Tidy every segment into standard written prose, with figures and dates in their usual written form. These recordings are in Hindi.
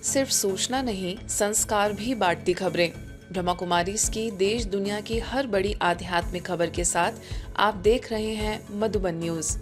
सिर्फ सूचना नहीं, संस्कार भी बांटती खबरें। ब्रह्मा कुमारीज की देश दुनिया की हर बड़ी आध्यात्मिक खबर के साथ आप देख रहे हैं मधुबन न्यूज।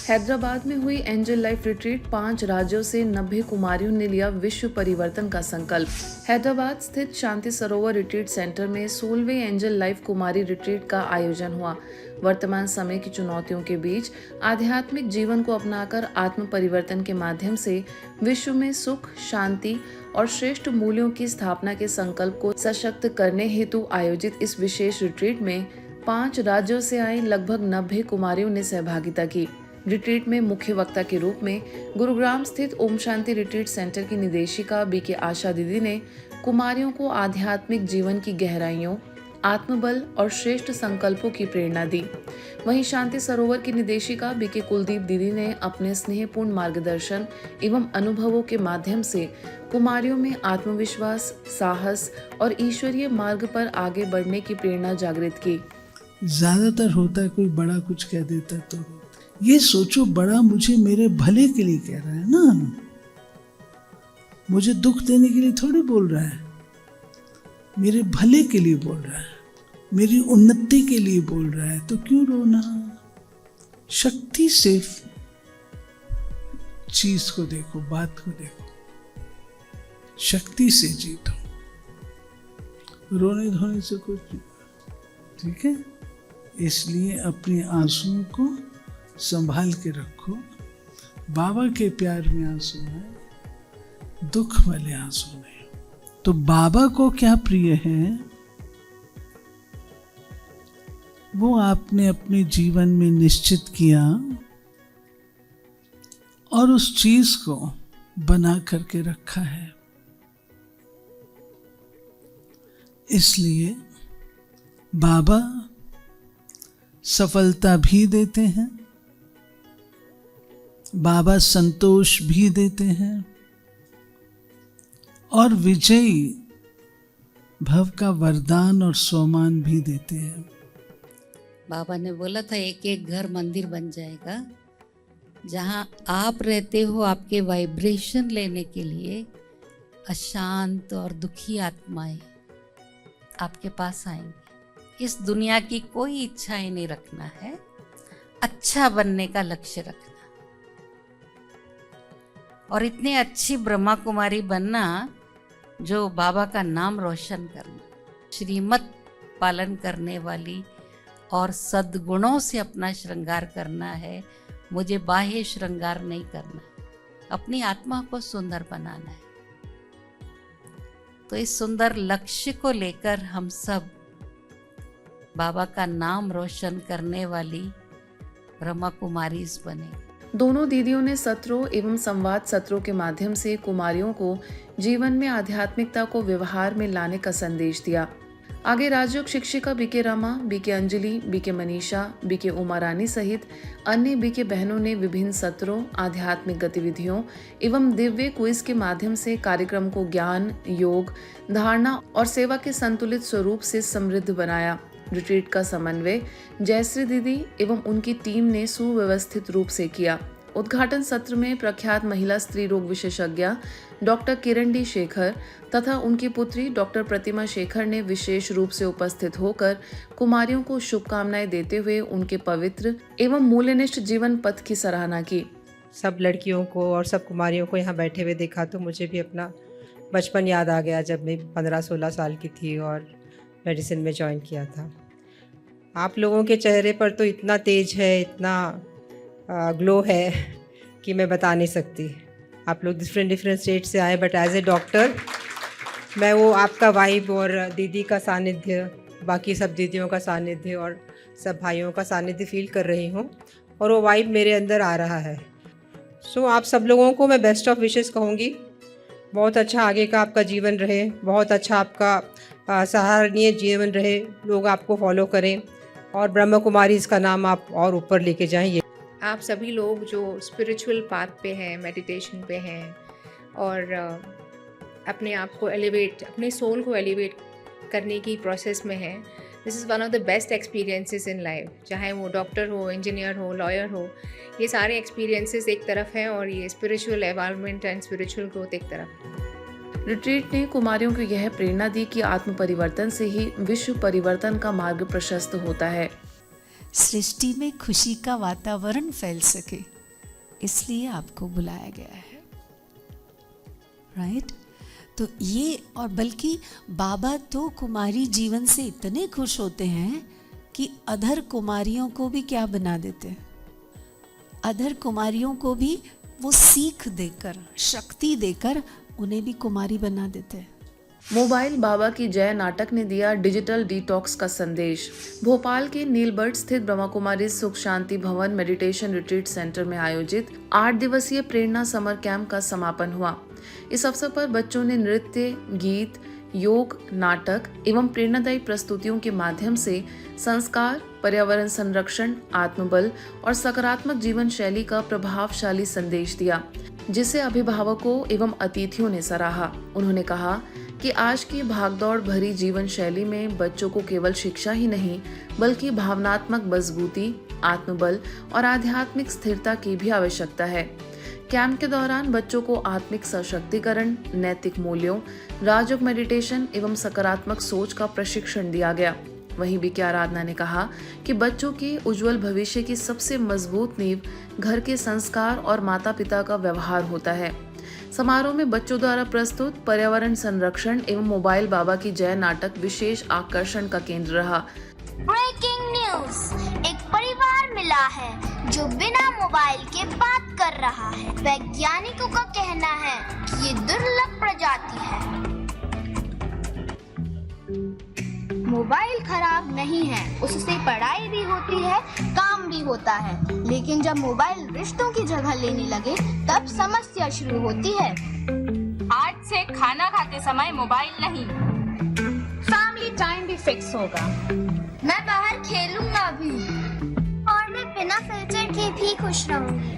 हैदराबाद में हुई एंजल लाइफ रिट्रीट 5 राज्यों से 90 कुमारियों ने लिया विश्व परिवर्तन का संकल्प। हैदराबाद स्थित शांति सरोवर रिट्रीट सेंटर में 16वें एंजल लाइफ कुमारी रिट्रीट का आयोजन हुआ। वर्तमान समय की चुनौतियों के बीच आध्यात्मिक जीवन को अपनाकर आत्म परिवर्तन के माध्यम से विश्व में सुख, शांति और श्रेष्ठ मूल्यों की स्थापना के संकल्प को सशक्त करने हेतु आयोजित इस विशेष रिट्रीट में 5 राज्यों से आई लगभग 90 कुमारियों ने सहभागिता की। रिट्रीट में मुख्य वक्ता के रूप में गुरुग्राम स्थित ओम शांति रिट्रीट सेंटर की निदेशिका बीके आशा दीदी ने कुमारियों को आध्यात्मिक जीवन की गहराइयों, आत्मबल और श्रेष्ठ संकल्पों की प्रेरणा दी। वहीं शांति सरोवर की निदेशिका बीके कुलदीप दीदी ने अपने स्नेहपूर्ण मार्गदर्शन एवं अनुभवों के माध्यम से कुमारियों में आत्मविश्वास, साहस और ईश्वरीय मार्ग पर आगे बढ़ने की प्रेरणा जागृत की। ज्यादातर होता है कोई बड़ा कुछ कह देता है तो ये सोचो बड़ा मुझे मेरे भले के लिए कह रहा है ना, मुझे दुख देने के लिए थोड़ी बोल रहा है, मेरे भले के लिए बोल रहा है, मेरी उन्नति के लिए बोल रहा है, तो क्यों रोना। शक्ति से चीज को देखो, बात को देखो, शक्ति से जीतो, रोने धोने से कुछ, ठीक है। इसलिए अपने आंसुओं को संभाल के रखो। बाबा के प्यार में आंसू है, दुख वाले आंसू नहीं। तो बाबा को क्या प्रिय है वो आपने अपने जीवन में निश्चित किया और उस चीज को बना करके रखा है। इसलिए बाबा सफलता भी देते हैं, बाबा संतोष भी देते हैं और विजयी भव का वरदान और सम्मान भी देते हैं। बाबा ने बोला था एक एक घर मंदिर बन जाएगा। जहाँ आप रहते हो आपके वाइब्रेशन लेने के लिए अशांत और दुखी आत्माएं आपके पास आएंगी। इस दुनिया की कोई इच्छाएं नहीं रखना है, अच्छा बनने का लक्ष्य रखना और इतनी अच्छी ब्रह्मा कुमारी बनना जो बाबा का नाम रोशन करना, श्रीमत पालन करने वाली और सद्गुणों से अपना श्रृंगार करना है। मुझे बाह्य श्रृंगार नहीं करना, अपनी आत्मा को सुंदर बनाना है। तो इस सुंदर लक्ष्य को लेकर हम सब बाबा का नाम रोशन करने वाली ब्रह्मा कुमारीज बने। दोनों दीदियों ने सत्रों एवं संवाद सत्रों के माध्यम से कुमारियों को जीवन में आध्यात्मिकता को व्यवहार में लाने का संदेश दिया। आगे राजयोग शिक्षिका BK Rama, BK Anjali, BK Manisha, BK Uma Rani सहित अन्य बीके बहनों ने विभिन्न सत्रों, आध्यात्मिक गतिविधियों एवं दिव्य क्विज के माध्यम से कार्यक्रम को ज्ञान, योग, धारणा और सेवा के संतुलित स्वरूप से समृद्ध बनाया। रिट्रीट का समन्वय जयश्री दीदी एवं उनकी टीम ने सुव्यवस्थित रूप से किया। उद्घाटन सत्र में प्रख्यात महिला स्त्री रोग विशेषज्ञ डॉक्टर किरण डी शेखर तथा उनकी पुत्री डॉक्टर प्रतिमा शेखर ने विशेष रूप से उपस्थित होकर कुमारियों को शुभकामनाएं देते हुए उनके पवित्र एवं मूल्यनिष्ठ जीवन पथ की सराहना की। सब लड़कियों को और सब कुमारियों को यहाँ बैठे हुए देखा तो मुझे भी अपना बचपन याद आ गया, जब मैं 15-16 साल की थी और मेडिसिन में ज्वाइन किया था। आप लोगों के चेहरे पर तो इतना तेज है, इतना ग्लो है कि मैं बता नहीं सकती। आप लोग डिफरेंट स्टेट से आए, बट एज ए डॉक्टर मैं वो आपका वाइब और दीदी का सानिध्य, बाकी सब दीदियों का सानिध्य और सब भाइयों का सानिध्य फील कर रही हूँ और वो वाइब मेरे अंदर आ रहा है। सो आप सब लोगों को मैं बेस्ट ऑफ विशेस कहूँगी। बहुत अच्छा आगे का आपका जीवन रहे, बहुत अच्छा आपका सराहनीय जीवन रहे, लोग आपको फॉलो करें और ब्रह्मा कुमारी इसका नाम आप और ऊपर लेके जाएं। आप सभी लोग जो स्पिरिचुअल पाथ पे हैं, मेडिटेशन पे हैं और अपने आप को एलिवेट, अपने सोल को एलिवेट करने की प्रोसेस में हैं, this is one of the best experiences in life. चाहे वो डॉक्टर हो, इंजीनियर हो, लॉयर हो, ये सारे एक्सपीरियंसेस एक तरफ हैं और ये स्पिरिचुअल एवॉल्वमेंट एंड स्पिरिचुअल ग्रोथ एक तरफ है। रिट्रीट ने कुमारियों को यह प्रेरणा दी कि आत्म परिवर्तन से ही विश्व परिवर्तन का मार्ग प्रशस्त होता है। सृष्टि में खुशी का वातावरण फैल सके, इसलिए आपको बुलाया गया है, राइट? तो ये, और बल्कि बाबा तो कुमारी जीवन से इतने खुश होते हैं कि अधर कुमारियों को भी क्या बना देते हैं, अधर कुमारियों को भी वो सीख देकर, शक्ति देकर उन्हें भी कुमारी बना देते हैं। मोबाइल बाबा की जय नाटक ने दिया डिजिटल डिटॉक्स का संदेश। भोपाल के नीलबर्ट स्थित ब्रह्मा कुमारी सुख शांति भवन मेडिटेशन रिट्रीट सेंटर में आयोजित 8 दिवसीय प्रेरणा समर कैंप का समापन हुआ। इस अवसर पर बच्चों ने नृत्य, गीत, योग, नाटक एवं प्रेरणादायी प्रस्तुतियों के माध्यम से संस्कार, पर्यावरण संरक्षण, आत्मबल और सकारात्मक जीवन शैली का प्रभावशाली संदेश दिया, जिसे अभिभावकों एवं अतिथियों ने सराहा। उन्होंने कहा कि आज की भागदौड़ भरी जीवन शैली में बच्चों को केवल शिक्षा ही नहीं बल्कि भावनात्मक मजबूती, आत्मबल और आध्यात्मिक स्थिरता की भी आवश्यकता है। कैंप के दौरान बच्चों को आत्मिक सशक्तिकरण, नैतिक मूल्यों, राजयोग मेडिटेशन एवं सकारात्मक सोच का प्रशिक्षण दिया गया। वहीं बीके आराधना ने कहा कि बच्चों के उज्जवल भविष्य की सबसे मजबूत नींव घर के संस्कार और माता पिता का व्यवहार होता है। समारोह में बच्चों द्वारा प्रस्तुत पर्यावरण संरक्षण एवं मोबाइल बाबा की जय नाटक विशेष आकर्षण का केंद्र रहा। ब्रेकिंग न्यूज, एक परिवार मिला है जो बिना मोबाइल के बात कर रहा है। वैज्ञानिकों का कहना है कि ये दुर्लभ प्रजाति है। मोबाइल खराब नहीं है, उससे पढ़ाई भी होती है, काम भी होता है, लेकिन जब मोबाइल रिश्तों की जगह लेने लगे तब समस्या शुरू होती है। आज से खाना खाते समय मोबाइल नहीं, फैमिली टाइम भी फिक्स होगा। मैं बाहर खेलूंगा भी और मैं बिना फिल्टर के भी खुश रहूंगी।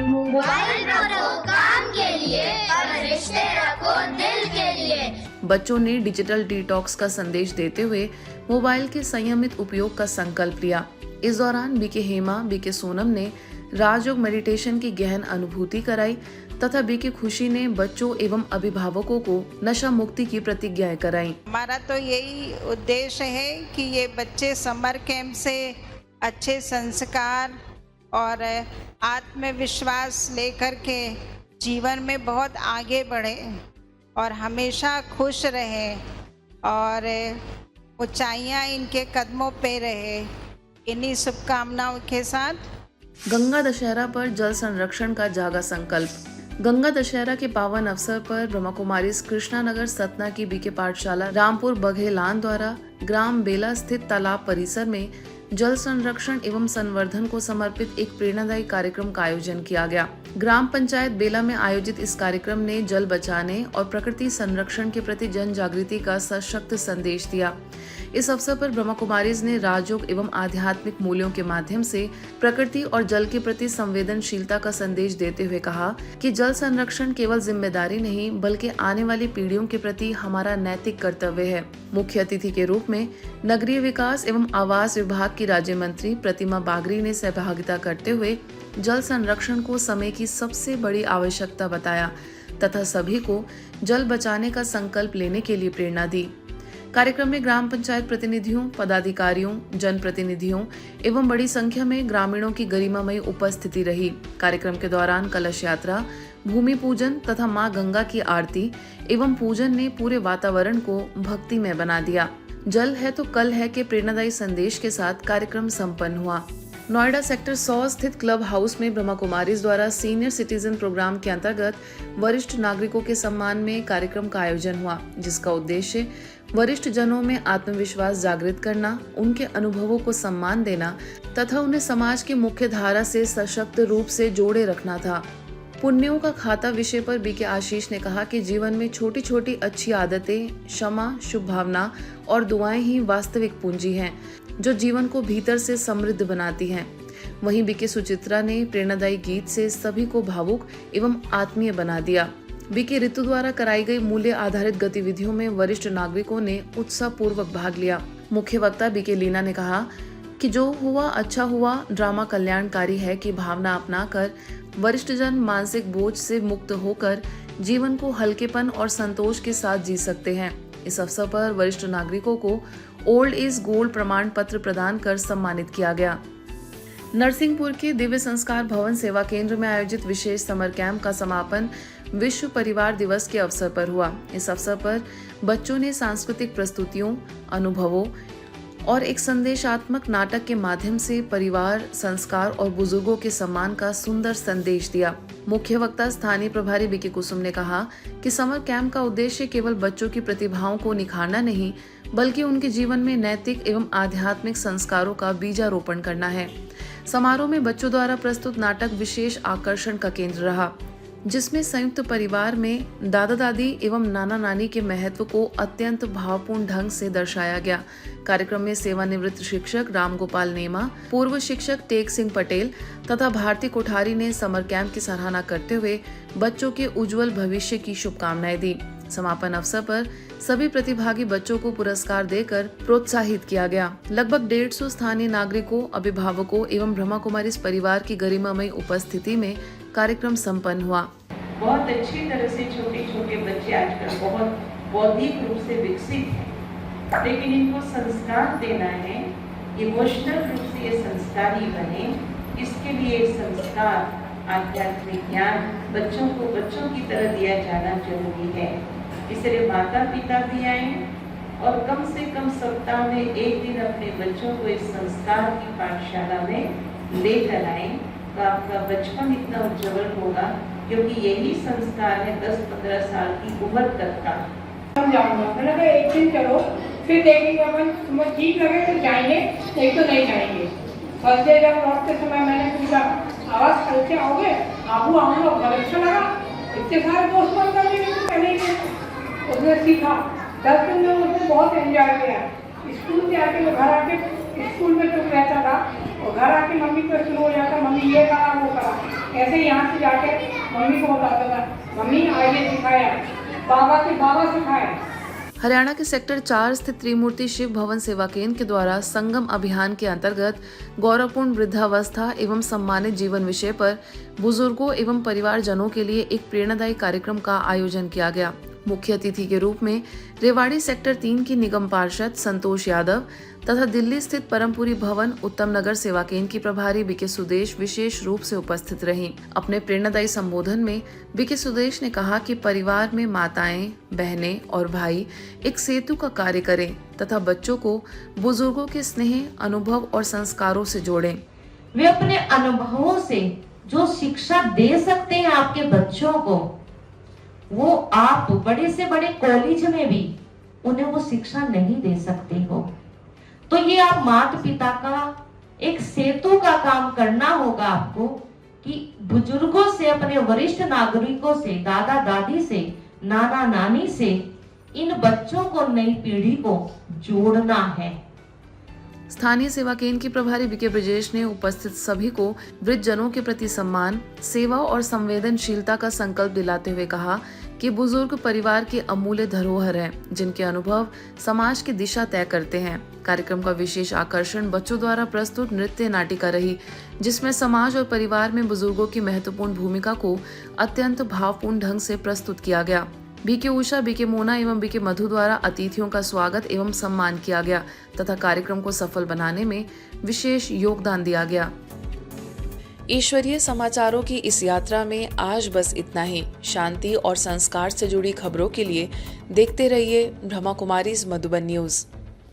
मोबाइल रखो काम के लिए और रिश्ते रखो दिल के लिए। बच्चों ने डिजिटल डिटॉक्स का संदेश देते हुए मोबाइल के संयमित उपयोग का संकल्प लिया। इस दौरान बीके हेमा, बीके सोनम ने राजयोग मेडिटेशन की गहन अनुभूति कराई तथा बीके खुशी ने बच्चों एवं अभिभावकों को नशा मुक्ति की प्रतिज्ञाएं कराई। हमारा तो यही उद्देश्य है कि ये बच्चे समर कैंप से अच्छे संस्कार और आत्मविश्वास लेकर के जीवन में बहुत आगे बढ़े और हमेशा खुश रहे और ऊंचाइयां इनके कदमों पे रहे। इन्हीं शुभकामनाओं के साथ गंगा दशहरा पर जल संरक्षण का जागा संकल्प। गंगा दशहरा के पावन अवसर पर ब्रह्मा कुमारी कृष्णा नगर सतना की बीके पाठशाला रामपुर बघेलान द्वारा ग्राम बेला स्थित तालाब परिसर में जल संरक्षण एवं संवर्धन को समर्पित एक प्रेरणादायी कार्यक्रम का आयोजन किया गया। ग्राम पंचायत बेला में आयोजित इस कार्यक्रम ने जल बचाने और प्रकृति संरक्षण के प्रति जन जागृति का सशक्त संदेश दिया। इस अवसर पर ब्रह्मा कुमारीज ने राजयोग एवं आध्यात्मिक मूल्यों के माध्यम से प्रकृति और जल के प्रति संवेदनशीलता का संदेश देते हुए कहा कि जल संरक्षण केवल जिम्मेदारी नहीं बल्कि आने वाली पीढ़ियों के प्रति हमारा नैतिक कर्तव्य है। मुख्य अतिथि के रूप में नगरीय विकास एवं आवास विभाग की राज्य मंत्री प्रतिमा बागरी ने सहभागिता करते हुए जल संरक्षण को समय की सबसे बड़ी आवश्यकता बताया तथा सभी को जल बचाने का संकल्प लेने के लिए प्रेरणा दी। कार्यक्रम में ग्राम पंचायत प्रतिनिधियों, पदाधिकारियों, जनप्रतिनिधियों एवं बड़ी संख्या में ग्रामीणों की गरिमामयी उपस्थिति रही। कार्यक्रम के दौरान कलश यात्रा, भूमि पूजन तथा मां गंगा की आरती एवं पूजन ने पूरे वातावरण को भक्तिमय बना दिया। जल है तो कल है के प्रेरणादायी संदेश के साथ कार्यक्रम संपन्न हुआ। नोएडा सेक्टर 100 स्थित क्लब हाउस में ब्रह्मा कुमारीज द्वारा सीनियर सिटीजन प्रोग्राम के अंतर्गत वरिष्ठ नागरिकों के सम्मान में कार्यक्रम का आयोजन हुआ, जिसका उद्देश्य वरिष्ठ जनों में आत्मविश्वास जागृत करना, उनके अनुभवों को सम्मान देना तथा उन्हें समाज की मुख्य धारा से सशक्त रूप से जोड़े रखना था। पुण्यों का खाता विषय पर बीके आशीष ने कहा कि जीवन में छोटी छोटी अच्छी आदतें, क्षमा, शुभ भावना और दुआएं ही वास्तविक पूंजी हैं जो जीवन को भीतर से समृद्ध बनाती हैं। वहीं बीके सुचित्रा ने प्रेरणादायी गीत से सभी को भावुक एवं आत्मीय बना दिया। बीके ऋतु द्वारा कराई गई मूल्य आधारित गतिविधियों में वरिष्ठ नागरिकों ने उत्साहपूर्वक भाग लिया। मुख्य वक्ता बीके लीना ने कहा कि जो हुआ अच्छा हुआ ड्रामा कल्याणकारी है की भावना अपनाकर वरिष्ठ जन मानसिक बोझ से मुक्त होकर जीवन को हल्केपन और संतोष के साथ जी सकते हैं। इस अवसर पर वरिष्ठ नागरिकों को ओल्ड इज गोल्ड प्रमाण पत्र प्रदान कर सम्मानित किया गया। नरसिंहपुर के दिव्य संस्कार भवन सेवा केंद्र में आयोजित विशेष समर कैंप का समापन विश्व परिवार दिवस के अवसर पर हुआ। इस अवसर पर बच्चों ने सांस्कृतिक प्रस्तुतियों, अनुभवों और एक संदेशात्मक नाटक के माध्यम से परिवार, संस्कार और बुजुर्गों के सम्मान का सुंदर संदेश दिया। मुख्य वक्ता स्थानीय प्रभारी बीके कुसुम ने कहा कि समर कैंप का उद्देश्य केवल बच्चों की प्रतिभाओं को निखारना नहीं, बल्कि उनके जीवन में नैतिक एवं आध्यात्मिक संस्कारों का बीजारोपण करना है। समारोह में बच्चों द्वारा प्रस्तुत नाटक विशेष आकर्षण का केंद्र रहा, जिसमें संयुक्त परिवार में दादा दादी एवं नाना नानी के महत्व को अत्यंत भावपूर्ण ढंग से दर्शाया गया। कार्यक्रम में सेवानिवृत्त शिक्षक रामगोपाल नेमा, पूर्व शिक्षक टेक सिंह पटेल तथा भारती कोठारी ने समर कैंप की सराहना करते हुए बच्चों के उज्जवल भविष्य की शुभकामनाएं दी। समापन अवसर पर सभी प्रतिभागी बच्चों को पुरस्कार देकर प्रोत्साहित किया गया। लगभग 150 स्थानीय नागरिकों, अभिभावकों एवं ब्रह्मा कुमारीज परिवार की गरिमामय उपस्थिति में कार्यक्रम संपन्न हुआ। बहुत अच्छी तरह से छोटे छोटे बच्चे आजकल बहुत बौद्धिक रूप से विकसित हैं, लेकिन इनको संस्कार देना है, इमोशनल रूप से ये संस्कारी बने। इसके लिए संस्कार, आध्यात्मिक ज्ञान बच्चों को बच्चों की तरह दिया जाना जरूरी है। इसलिए माता पिता भी आए और कम से कम सप्ताह में एक दिन अपने बच्चों को इस संस्कार की पाठशाला में लेकर आए, तो आपका बचपन इतना उज्जवल होगा, क्योंकि यही संस्कार है 10-15 साल की उम्र तक का। हम जाऊंगा, मैंने कहा एक दिन चलो, फिर देखेंगे अपन, तुम्हें ठीक लगे तो जाएंगे, नहीं तो नहीं जाएंगे। फर्स्ट डे जब लौटते समय मैंने पूछा, आवाज़ खरीदते आओगे? आबू आऊँगा, बहुत अच्छा लगा, इतने सारे दोस्त बन कर लिए पहले ही। उसने सीखा 10 दिन में, उसने बहुत एंजॉय किया। स्कूल से आके वो घर आके स्कूल में चुप रहता था और घर आके मम्मी को शुरू हो जाता, मम्मी ये करा वो करा। ऐसे यहाँ से जाके मम्मी को बताता था, मम्मी आइए सिखाया, बाबा से बाबा सिखाया। हरियाणा के सेक्टर 4 स्थित त्रिमूर्ति शिव भवन सेवा केंद्र के द्वारा संगम अभियान के अंतर्गत गौरवपूर्ण वृद्धावस्था एवं सम्मानित जीवन विषय पर बुजुर्गों एवं परिवारजनों के लिए एक प्रेरणादायी कार्यक्रम का आयोजन किया गया। मुख्य अतिथि के रूप में रेवाड़ी सेक्टर 3 की निगम पार्षद संतोष यादव तथा दिल्ली स्थित परमपुरी भवन उत्तम नगर सेवा केंद्र की प्रभारी बीके सुदेश विशेष रूप से उपस्थित रहीं। अपने प्रेरणादायी संबोधन में बीके सुदेश ने कहा कि परिवार में माताएं, बहनें और भाई एक सेतु का कार्य करें तथा बच्चों को बुजुर्गों के स्नेह, अनुभव और संस्कारों से जोड़ें। वे अपने अनुभवों से जो शिक्षा दे सकते हैं आपके बच्चों को, वो आप बड़े से बड़े कॉलेज में भी उन्हें वो शिक्षा नहीं दे सकते हो। तो ये आप माता पिता का एक सेतु का काम करना होगा आपको, कि बुजुर्गों से, अपने वरिष्ठ नागरिकों से, दादा दादी से, नाना नानी से इन बच्चों को, नई पीढ़ी को जोड़ना है। स्थानीय सेवा केंद्र की प्रभारी बीके ब्रजेश ने उपस्थित सभी को वृद्धजनों के प्रति सम्मान, सेवा और संवेदनशीलता का संकल्प दिलाते हुए कहा कि बुजुर्ग परिवार की अमूल्य धरोहर हैं, जिनके अनुभव समाज की दिशा तय करते हैं। कार्यक्रम का विशेष आकर्षण बच्चों द्वारा प्रस्तुत नृत्य नाटिका रही, जिसमें समाज और परिवार में बुजुर्गों की महत्वपूर्ण भूमिका को अत्यंत भावपूर्ण ढंग से प्रस्तुत किया गया। बीके उषा, बीके मोना एवं बीके मधु द्वारा अतिथियों का स्वागत एवं सम्मान किया गया तथा कार्यक्रम को सफल बनाने में विशेष योगदान दिया गया। ईश्वरीय समाचारों की इस यात्रा में आज बस इतना ही। शांति और संस्कार से जुड़ी खबरों के लिए देखते रहिए ब्रह्मा कुमारीज मधुबन न्यूज।